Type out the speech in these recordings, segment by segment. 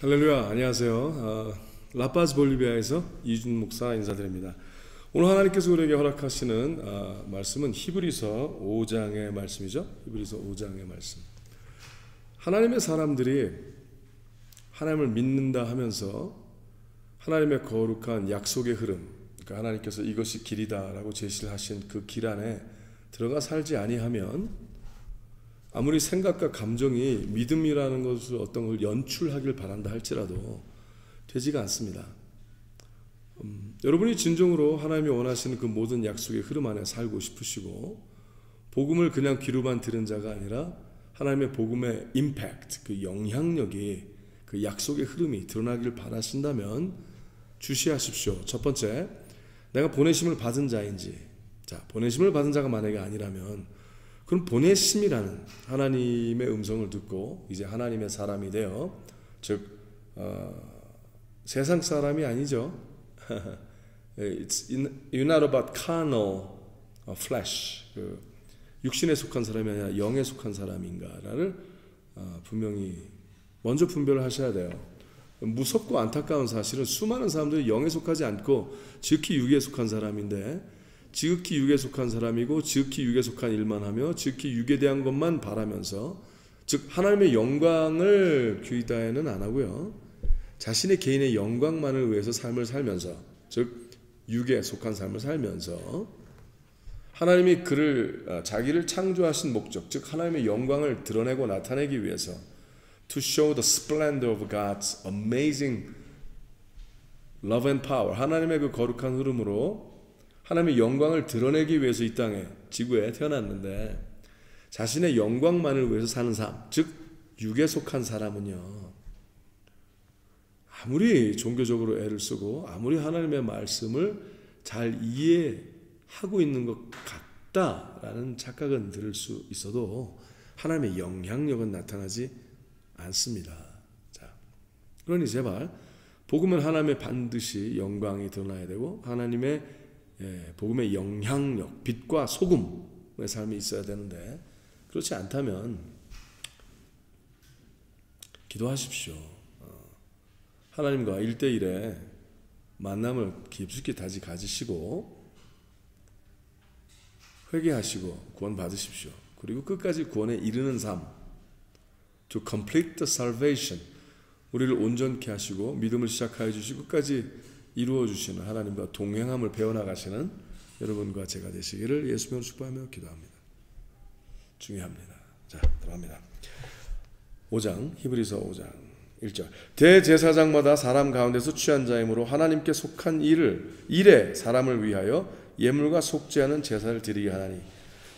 할렐루야, 안녕하세요. 라파즈 볼리비아에서 이준 목사 인사드립니다. 오늘 하나님께서 우리에게 허락하시는 말씀은 히브리서 5장의 말씀이죠. 히브리서 5장의 말씀. 하나님의 사람들이 하나님을 믿는다 하면서 하나님의 거룩한 약속의 흐름, 그러니까 하나님께서 이것이 길이다라고 제시를 하신 그 길 안에 들어가 살지 아니하면 아무리 생각과 감정이 믿음이라는 것을 어떤 걸 연출하길 바란다 할지라도 되지가 않습니다. 여러분이 진정으로 하나님이 원하시는 그 모든 약속의 흐름 안에 살고 싶으시고 복음을 그냥 귀로만 들은 자가 아니라 하나님의 복음의 임팩트, 그 영향력이 그 약속의 흐름이 드러나길 바라신다면 주시하십시오. 첫 번째, 내가 보내심을 받은 자인지. 자, 보내심을 받은 자가 만약에 아니라면 그럼 보내심이라는 하나님의 음성을 듣고 이제 하나님의 사람이 되어, 즉 세상 사람이 아니죠. You're not about carnal flesh. 육신에 속한 사람이 아니라 영에 속한 사람인가를 분명히 먼저 분별을 하셔야 돼요. 무섭고 안타까운 사실은 수많은 사람들이 영에 속하지 않고 지극히 육에 속한 사람인데, 지극히 육에 속한 사람이고 지극히 육에 속한 일만 하며 지극히 육에 대한 것만 바라면서, 즉 하나님의 영광을 귀다에는 안 하고요, 자신의 개인의 영광만을 위해서 삶을 살면서, 즉 육에 속한 삶을 살면서 하나님이 그를 자기를 창조하신 목적, 즉 하나님의 영광을 드러내고 나타내기 위해서 to show the splendor of God's amazing love and power, 하나님의 그 거룩한 흐름으로 하나님의 영광을 드러내기 위해서 이 땅에, 지구에 태어났는데, 자신의 영광만을 위해서 사는 삶, 즉 육에 속한 사람은요, 아무리 종교적으로 애를 쓰고 아무리 하나님의 말씀을 잘 이해하고 있는 것 같다라는 착각은 들을 수 있어도 하나님의 영향력은 나타나지 않습니다. 자, 그러니 제발 복음은 하나님의 반드시 영광이 드러나야 되고 하나님의 복음의 영향력, 빛과 소금의 삶이 있어야 되는데, 그렇지 않다면 기도하십시오. 하나님과 1대1의 만남을 깊숙이 다시 가지시고 회개하시고 구원 받으십시오. 그리고 끝까지 구원에 이르는 삶, to complete the salvation, 우리를 온전케 하시고 믿음을 시작하여 주시고 끝까지 이루어 주시는 하나님과 동행함을 배워나가시는 여러분과 제가 되시기를 예수님으로 축복하며 기도합니다. 중요합니다. 자, 들어갑니다. 5장, 히브리서 5장 1절. 대제사장마다 사람 가운데서 취한 자이므로 하나님께 속한 일에 사람을 위하여 예물과 속죄하는 제사를 드리게 하나니,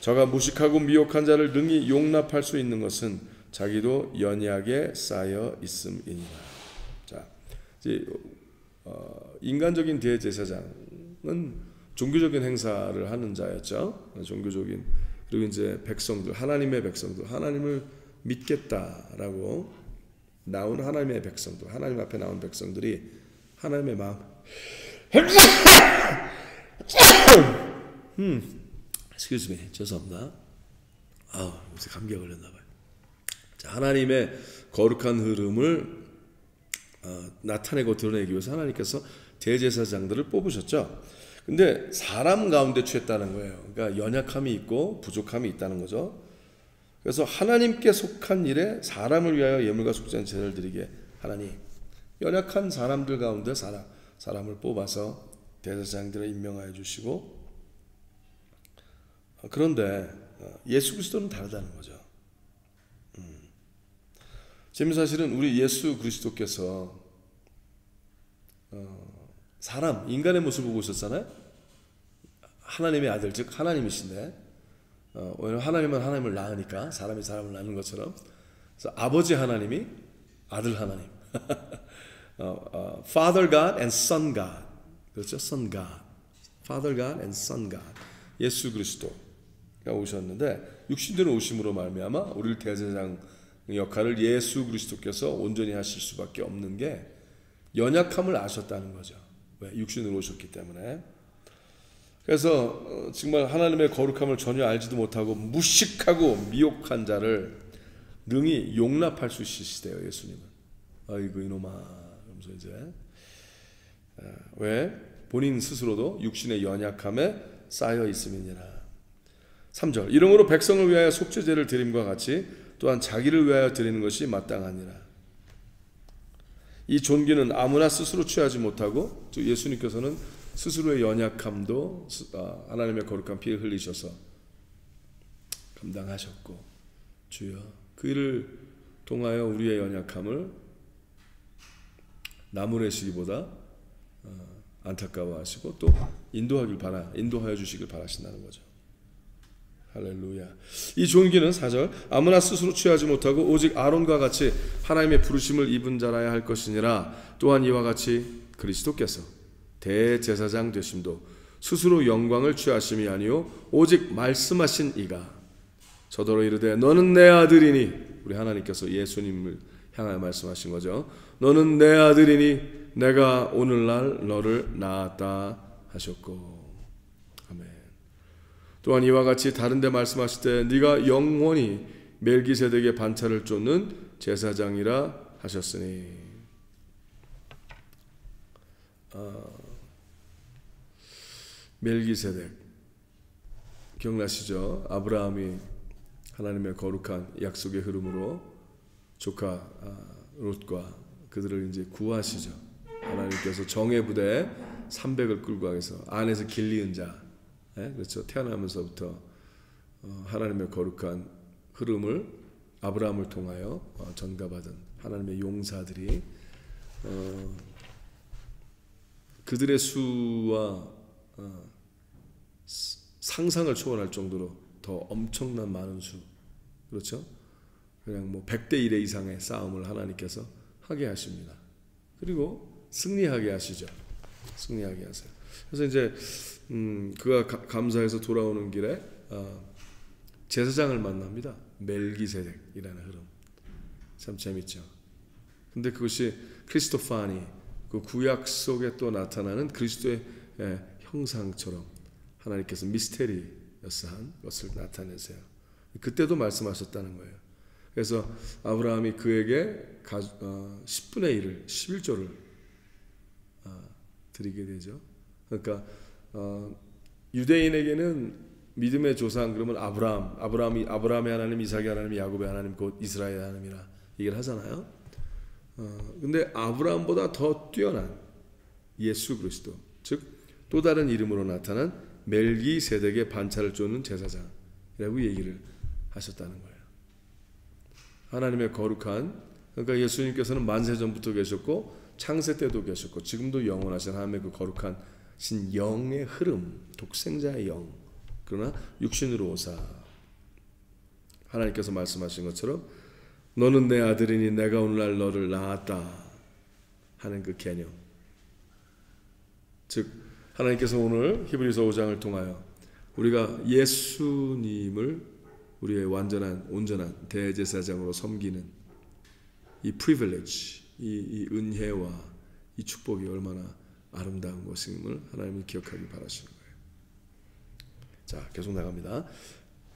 저가 무식하고 미혹한 자를 능히 용납할 수 있는 것은 자기도 연약에 쌓여 있음이니라. 자, 이제 인간적인 대제사장은 종교적인 행사를 하는 자였죠. 종교적인, 그리고 이제 백성들, 하나님의 백성들, 하나님을 믿겠다라고 나온 하나님의 백성들, 하나님 앞에 나온 백성들이 하나님의 마음 excuse me, 죄송합니다. 요새 감기가 걸렸나 봐요. 자, 하나님의 거룩한 흐름을 나타내고 드러내기 위해서 하나님께서 대제사장들을 뽑으셨죠. 근데 사람 가운데 취했다는 거예요. 그러니까 연약함이 있고 부족함이 있다는 거죠. 그래서 하나님께 속한 일에 사람을 위하여 예물과 속죄한 제사를 드리게 하나니, 연약한 사람들 가운데 사람을 뽑아서 대제사장들을 임명하여 주시고, 그런데 예수 그리스도는 다르다는 거죠. 재미있는 사실은 우리 예수 그리스도께서 사람, 인간의 모습을 보고 오셨잖아요. 하나님의 아들, 즉 하나님이신데, 왜냐하면 하나님은 하나님을 낳으니까 사람이 사람을 낳는 것처럼, 그래서 아버지 하나님이 아들 하나님 Father God and Son God, 그렇죠? Son God, Father God and Son God, 예수 그리스도가 오셨는데 육신대로 오심으로 말미암아 우리를 대제사장 역할을 예수 그리스도께서 온전히 하실 수밖에 없는 게 연약함을 아셨다는 거죠. 왜? 육신으로 오셨기 때문에. 그래서 정말 하나님의 거룩함을 전혀 알지도 못하고 무식하고 미혹한 자를 능히 용납할 수 있으시대요, 예수님은. 아이고 이놈아 그러면서 이제 왜? 본인 스스로도 육신의 연약함에 쌓여 있음이니라. 3절 이러므로 백성을 위하여 속죄제를 드림과 같이 또한 자기를 위하여 드리는 것이 마땅하니라. 이 존귀는 아무나 스스로 취하지 못하고 예수님께서는 스스로의 연약함도 하나님의 거룩한 피를 흘리셔서 감당하셨고 주여 그 일을 통하여 우리의 연약함을 나무래시기보다 안타까워하시고 또 인도하여 주시길 바라신다는 거죠. 할렐루야. 이 존귀는 4절 아무나 스스로 취하지 못하고 오직 아론과 같이 하나님의 부르심을 입은 자라야 할 것이니라. 또한 이와 같이 그리스도께서 대제사장 되심도 스스로 영광을 취하심이 아니요 오직 말씀하신 이가 저더러 이르되 너는 내 아들이니, 우리 하나님께서 예수님을 향하여 말씀하신 거죠. 너는 내 아들이니 내가 오늘날 너를 낳았다 하셨고. 아멘. 또한 이와 같이 다른 데 말씀하실 때 네가 영원히 멜기세덱의 반차를 쫓는 제사장이라 하셨으니. 멜기세덱 기억나시죠? 아브라함이 하나님의 거룩한 약속의 흐름으로 조카 롯과 그들을 이제 구하시죠. 하나님께서 정예 부대 300을 끌고 가서 안에서 길리은 자, 그렇죠. 태어나면서부터 하나님의 거룩한 흐름을 아브라함을 통하여 전가받은 하나님의 용사들이 그들의 수와 상상을 초월할 정도로 더 엄청난 많은 수, 그렇죠. 그냥 뭐 100대 1 이상의 싸움을 하나님께서 하게 하십니다. 그리고 승리하게 하시죠. 승리하게 하세요. 그래서 이제 그가 감사해서 돌아오는 길에 제사장을 만납니다. 멜기세덱이라는 흐름. 참 재밌죠. 근데 그것이 크리스토파니, 그 구약 속에 또 나타나는 그리스도의 형상처럼 하나님께서 미스테리여스한 것을 나타내세요. 그때도 말씀하셨다는 거예요. 그래서 아브라함이 그에게 10분의 1을 11조를 드리게 되죠. 그러니까 유대인에게는 믿음의 조상 그러면 아브라함의 하나님, 이삭의 하나님, 야곱의 하나님, 곧 이스라엘의 하나님이라 얘기를 하잖아요. 근데 아브라함보다 더 뛰어난 예수 그리스도, 즉 또 다른 이름으로 나타난 멜기세덱의 반차를 쫓는 제사장이라고 얘기를 하셨다는 거예요. 하나님의 거룩한, 그러니까 예수님께서는 만세 전부터 계셨고 창세 때도 계셨고 지금도 영원하신 하나님의 그 거룩한 신 영의 흐름, 독생자의 영, 그러나 육신으로 오사 하나님께서 말씀하신 것처럼 너는 내 아들이니 내가 오늘날 너를 낳았다 하는 그 개념, 즉 하나님께서 오늘 히브리서 5장을 통하여 우리가 예수님을 우리의 온전한 대제사장으로 섬기는 이 프리빌리지, 이 은혜와 이 축복이 얼마나 아름다운 것임을 하나님은 기억하기 바라시는 거예요. 자, 계속 나갑니다.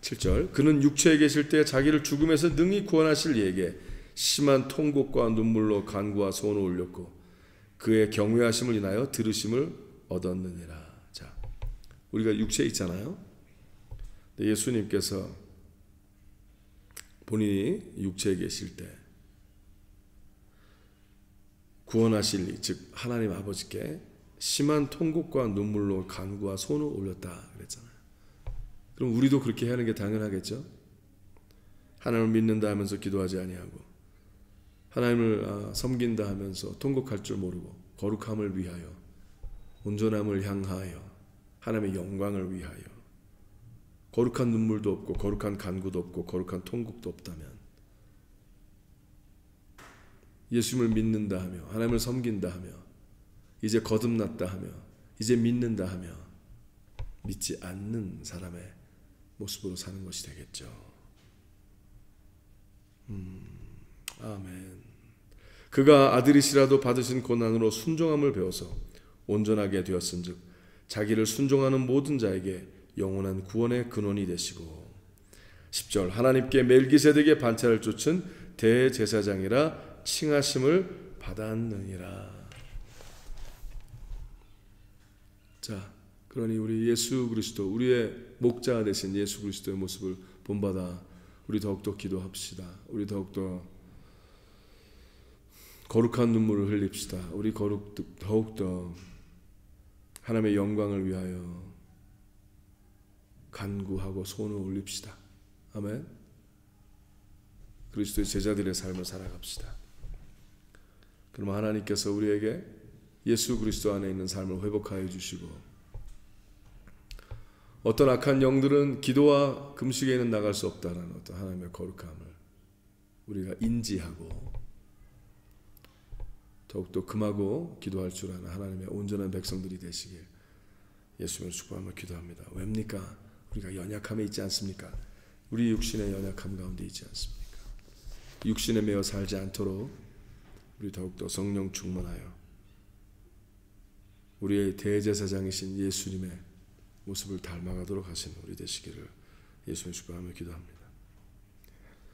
7절 그는 육체에 계실 때 자기를 죽음에서 능히 구원하실 이에게 심한 통곡과 눈물로 간구와 소원을 올렸고 그의 경외하심을 인하여 들으심을 얻었느니라. 자, 우리가 육체에 있잖아요. 예수님께서 본인이 육체에 계실 때 구원하실 이, 즉 하나님 아버지께 심한 통곡과 눈물로 간구와 손을 올렸다 그랬잖아요. 그럼 우리도 그렇게 하는 게 당연하겠죠. 하나님을 믿는다 하면서 기도하지 아니하고 하나님을 섬긴다 하면서 통곡할 줄 모르고 거룩함을 위하여, 온전함을 향하여, 하나님의 영광을 위하여 거룩한 눈물도 없고 거룩한 간구도 없고 거룩한 통곡도 없다면 예수님을 믿는다 하며 하나님을 섬긴다 하며 이제 거듭났다 하며 이제 믿는다 하며 믿지 않는 사람의 모습으로 사는 것이 되겠죠. 아멘. 그가 아들이시라도 받으신 고난으로 순종함을 배워서 온전하게 되었은즉 자기를 순종하는 모든 자에게 영원한 구원의 근원이 되시고. 10절 하나님께 멜기세덱의 반차를 쫓은 대제사장이라 칭하심을 받았느니라. 자, 그러니 우리 예수 그리스도, 우리의 목자가 되신 예수 그리스도의 모습을 본받아 우리 더욱더 기도합시다. 우리 더욱더 거룩한 눈물을 흘립시다. 우리 더욱더 하나님의 영광을 위하여 간구하고 손을 올립시다. 아멘. 그리스도의 제자들의 삶을 살아갑시다. 그러면 하나님께서 우리에게 예수 그리스도 안에 있는 삶을 회복하여 주시고, 어떤 악한 영들은 기도와 금식에는 나갈 수 없다는 어떤 하나님의 거룩함을 우리가 인지하고 더욱더 금하고 기도할 줄 아는 하나님의 온전한 백성들이 되시길 예수님을 축복하며 기도합니다. 왜입니까? 우리가 연약함에 있지 않습니까? 우리 육신의 연약함 가운데 있지 않습니까? 육신에 매여 살지 않도록 우리 더욱더 성령 충만하여 우리의 대제사장이신 예수님의 모습을 닮아가도록 하시는 우리 되시기를 예수님 축복하며 기도합니다.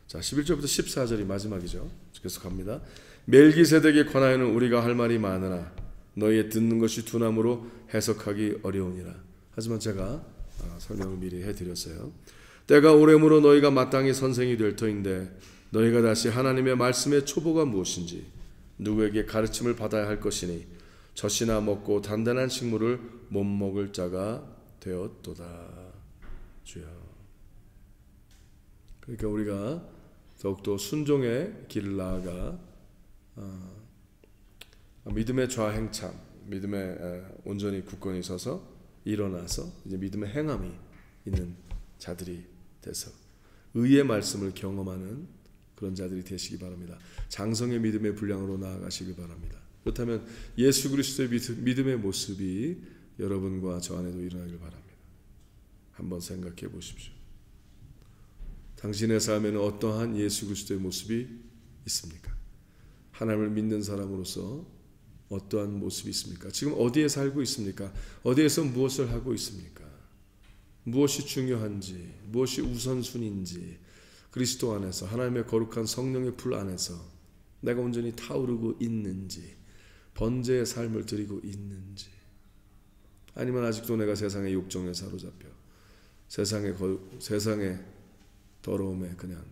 자, 11절부터 14절이 마지막이죠. 계속 갑니다. 멜기세덱에 관하여는 우리가 할 말이 많으나 너희의 듣는 것이 둔함으로 해석하기 어려우니라. 하지만 제가 설명을 미리 해드렸어요. 때가 오래므로 너희가 마땅히 선생이 될 터인데 너희가 다시 하나님의 말씀의 초보가 무엇인지 누구에게 가르침을 받아야 할 것이니 젖이나 먹고 단단한 식물을 못 먹을 자가 되었도다. 주여. 그러니까 우리가 더욱더 순종의 길을 나아가 믿음의 좌행참, 믿음의 온전히 굳건히 서서 일어나서 이제 믿음의 행함이 있는 자들이 돼서 의의 말씀을 경험하는 그런 자들이 되시기 바랍니다. 장성의 믿음의 분량으로 나아가시기 바랍니다. 그렇다면 예수 그리스도의 믿음의 모습이 여러분과 저 안에도 일어나길 바랍니다. 한번 생각해 보십시오. 당신의 삶에는 어떠한 예수 그리스도의 모습이 있습니까? 하나님을 믿는 사람으로서 어떠한 모습이 있습니까? 지금 어디에 살고 있습니까? 어디에서 무엇을 하고 있습니까? 무엇이 중요한지, 무엇이 우선순위인지 그리스도 안에서 하나님의 거룩한 성령의 불 안에서 내가 온전히 타오르고 있는지, 번제의 삶을 드리고 있는지, 아니면 아직도 내가 세상의 욕정에 사로잡혀 세상의 더러움에 그냥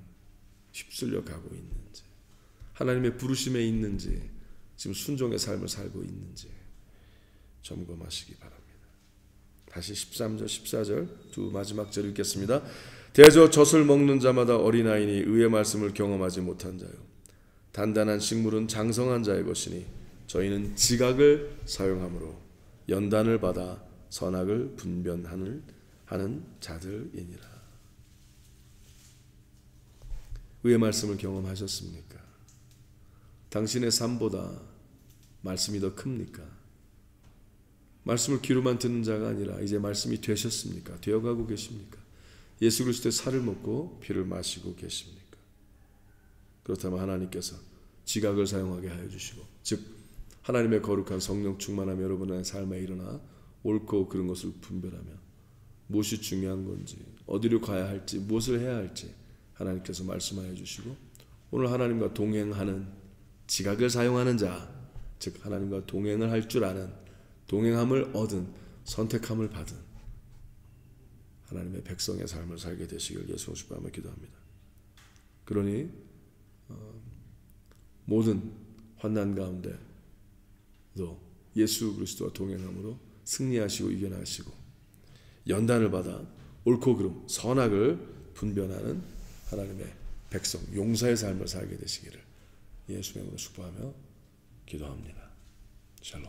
휩쓸려 가고 있는지, 하나님의 부르심에 있는지, 지금 순종의 삶을 살고 있는지 점검하시기 바랍니다. 다시 13절 14절 두 마지막 절 읽겠습니다. 대저 젖을 먹는 자마다 어린아이니 의의 말씀을 경험하지 못한 자요, 단단한 식물은 장성한 자의 것이니 저희는 지각을 사용함으로 연단을 받아 선악을 분별하는 자들이니라. 의의 말씀을 경험하셨습니까? 당신의 삶보다 말씀이 더 큽니까? 말씀을 귀로만 듣는 자가 아니라 이제 말씀이 되셨습니까? 되어가고 계십니까? 예수 그리스도의 살을 먹고 피를 마시고 계십니까? 그렇다면 하나님께서 지각을 사용하게 하여 주시고, 즉 하나님의 거룩한 성령 충만함 여러분의 삶에 일어나 옳고 그른 것을 분별하며 무엇이 중요한 건지, 어디로 가야 할지, 무엇을 해야 할지 하나님께서 말씀하여 주시고, 오늘 하나님과 동행하는, 지각을 사용하는 자, 즉 하나님과 동행을 할 줄 아는, 동행함을 얻은, 선택함을 받은 하나님의 백성의 삶을 살게 되시길 예수 축복하며 기도합니다. 그러니 모든 환난 가운데도 예수 그리스도와 동행함으로 승리하시고 이겨나시고 연단을 받아 옳고 그름, 선악을 분별하는 하나님의 백성, 용사의 삶을 살게 되시기를 예수의 이름으로 축복하며 기도합니다. 샬롬.